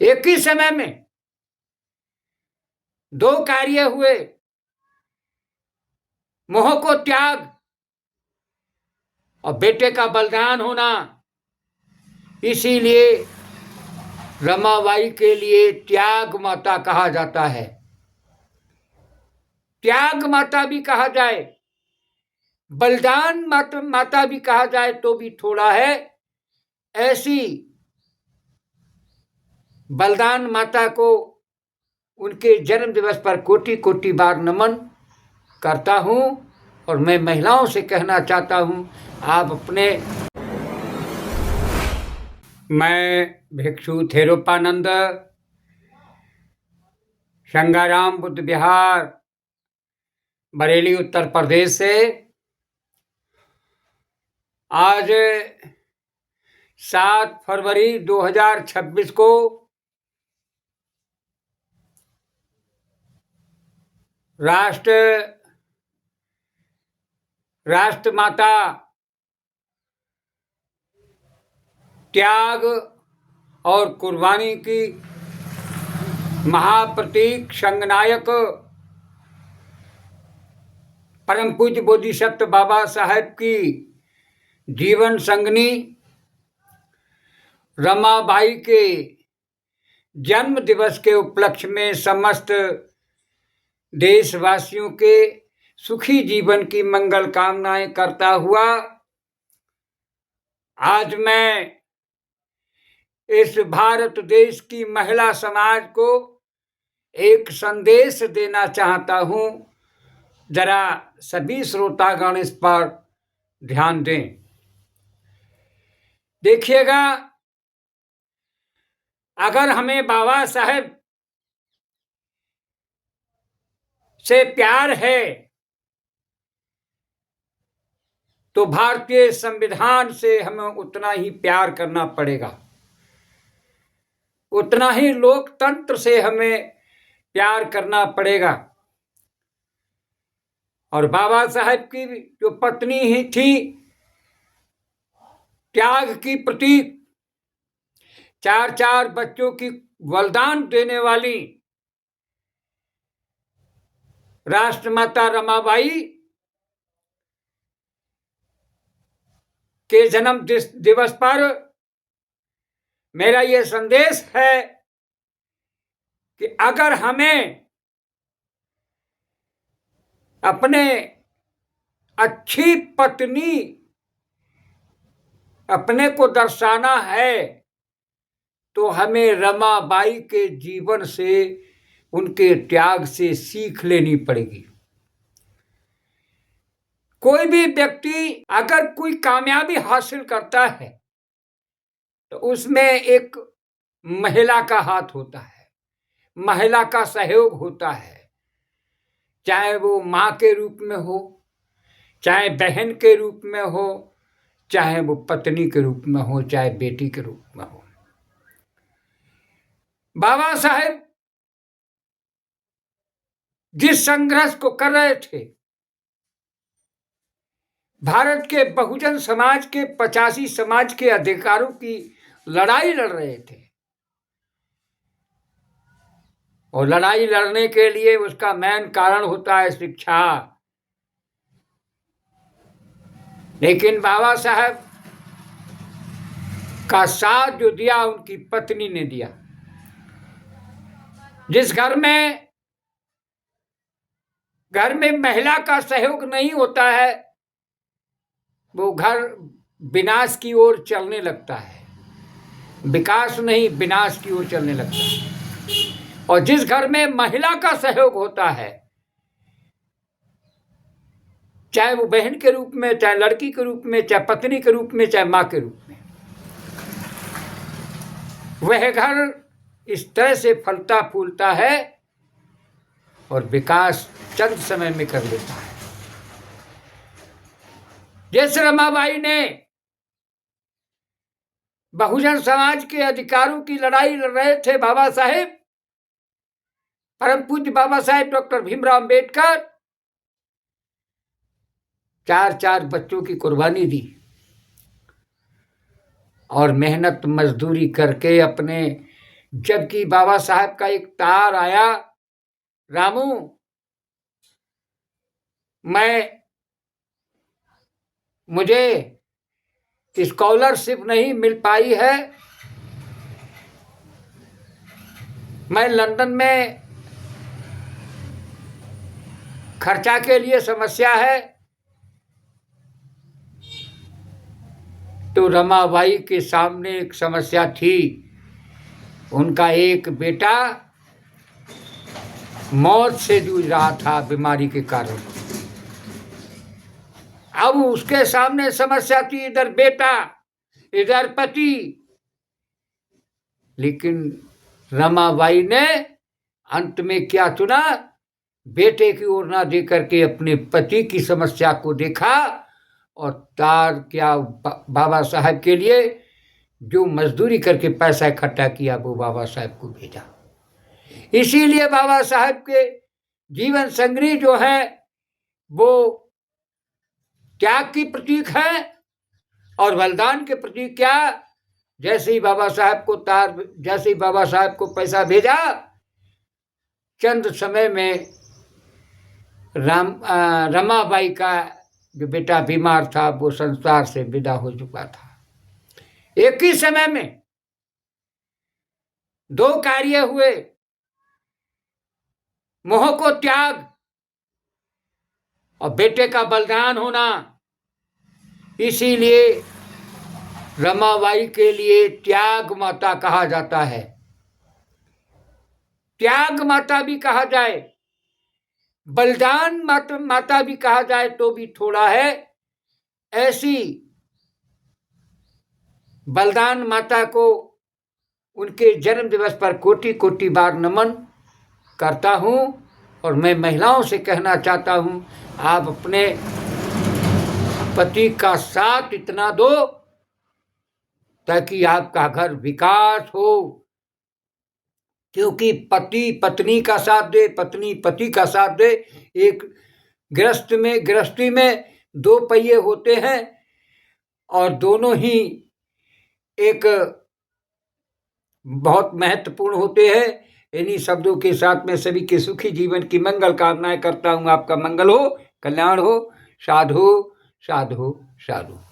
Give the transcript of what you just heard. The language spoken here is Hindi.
एक ही समय में दो कार्य हुए, मोह को त्याग और बेटे का बलिदान होना। इसीलिए रमाबाई के लिए त्याग माता कहा जाता है। त्याग माता भी कहा जाए, बलिदान माता भी कहा जाए तो भी थोड़ा है। ऐसी बलिदान माता को उनके जन्म दिवस पर कोटि कोटि बार नमन करता हूं। और मैं महिलाओं से कहना चाहता हूं, आप अपने मैं भिक्षु थेरोपानंद, संगाराम बुद्ध विहार, बरेली, उत्तर प्रदेश से आज 7 फरवरी 2026 को राष्ट्रमाता त्याग और कुर्बानी की महाप्रतीक संगनायक परम पूज्य बोधिसत्व बाबा साहेब की जीवन संगनी रमाबाई के जन्म दिवस के उपलक्ष्य में समस्त देशवासियों के सुखी जीवन की मंगल कामनाएं करता हुआ आज मैं इस भारत देश की महिला समाज को एक संदेश देना चाहता हूं। जरा सभी श्रोतागण इस पर ध्यान दें। देखिएगा, अगर हमें बाबा साहेब से प्यार है तो भारतीय संविधान से हमें उतना ही प्यार करना पड़ेगा, उतना ही लोकतंत्र से हमें प्यार करना पड़ेगा। और बाबा साहेब की जो पत्नी ही थी, त्याग की प्रतीक, 4 बच्चों की बलिदान देने वाली राष्ट्रमाता रमाबाई के जन्म दिवस पर मेरा यह संदेश है कि अगर हमें अपने अच्छी पत्नी अपने को दर्शाना है तो हमें रमाबाई के जीवन से, उनके त्याग से सीख लेनी पड़ेगी। कोई भी व्यक्ति अगर कोई कामयाबी हासिल करता है तो उसमें एक महिला का हाथ होता है, महिला का सहयोग होता है। चाहे वो माँ के रूप में हो, चाहे बहन के रूप में हो, चाहे वो पत्नी के रूप में हो, चाहे बेटी के रूप में हो। बाबा साहेब जिस संघर्ष को कर रहे थे, भारत के बहुजन समाज के 85 समाज के अधिकारों की लड़ाई लड़ रहे थे, और लड़ाई लड़ने के लिए उसका मेन कारण होता है शिक्षा। लेकिन बाबा साहब का साथ जो दिया उनकी पत्नी ने दिया। जिस घर में महिला का सहयोग नहीं होता है वो घर विनाश की ओर चलने लगता है, विकास नहीं विनाश की ओर चलने लगता है। और जिस घर में महिला का सहयोग होता है, चाहे वो बहन के रूप में, चाहे लड़की के रूप में, चाहे पत्नी के रूप में, चाहे माँ के रूप में, वह घर इस तरह से फलता फूलता है और विकास चंद समय में कर लेता है। जैसे रमाबाई ने बहुजन समाज के अधिकारों की लड़ाई लड़ रहे थे बाबा साहेब, परम पूज्य बाबा साहेब डॉक्टर भीमराव अंबेडकर, 4 बच्चों की कुर्बानी दी और मेहनत मजदूरी करके अपने जबकि बाबा साहब का एक तार आया, रामू मुझे स्कॉलरशिप नहीं मिल पाई है, मैं लंदन में खर्चा के लिए समस्या है। तो रमाबाई के सामने एक समस्या थी, उनका एक बेटा मौत से जूझ रहा था बीमारी के कारण। अब उसके सामने समस्या थी, इधर बेटा इधर पति, लेकिन रमाबाई ने अंत में क्या चुना, बेटे की ओर ना देकर के अपने पति की समस्या को देखा और तार क्या बाबा साहब के लिए जो मजदूरी करके पैसा इकट्ठा किया वो बाबा साहब को भेजा। इसीलिए बाबा साहब के जीवन संग्रह जो है वो त्याग की प्रतीक है और बलिदान के प्रतीक। क्या, जैसे ही बाबा साहब को पैसा भेजा, चंद समय में रमाबाई का जो बेटा बीमार था वो संसार से विदा हो चुका था। एक ही समय में दो कार्य हुए, मोह को त्याग और बेटे का बलिदान होना। इसीलिए रमाबाई के लिए त्याग माता कहा जाता है, त्याग माता भी कहा जाए, बलिदान माता भी कहा जाए तो भी थोड़ा है। ऐसी बलिदान माता को उनके जन्म दिवस पर कोटि कोटि बार नमन करता हूँ। और मैं महिलाओं से कहना चाहता हूँ, आप अपने पति का साथ इतना दो ताकि आपका घर विकास हो, क्योंकि पति पत्नी का साथ दे, पत्नी पति का साथ दे। एक गृहस्थी में दो पहिए होते हैं और दोनों ही एक बहुत महत्वपूर्ण होते हैं। इन्हीं शब्दों के साथ में सभी के सुखी जीवन की मंगल कामनाएं करता हूँ। आपका मंगल हो, कल्याण हो। साधु साधु साधु।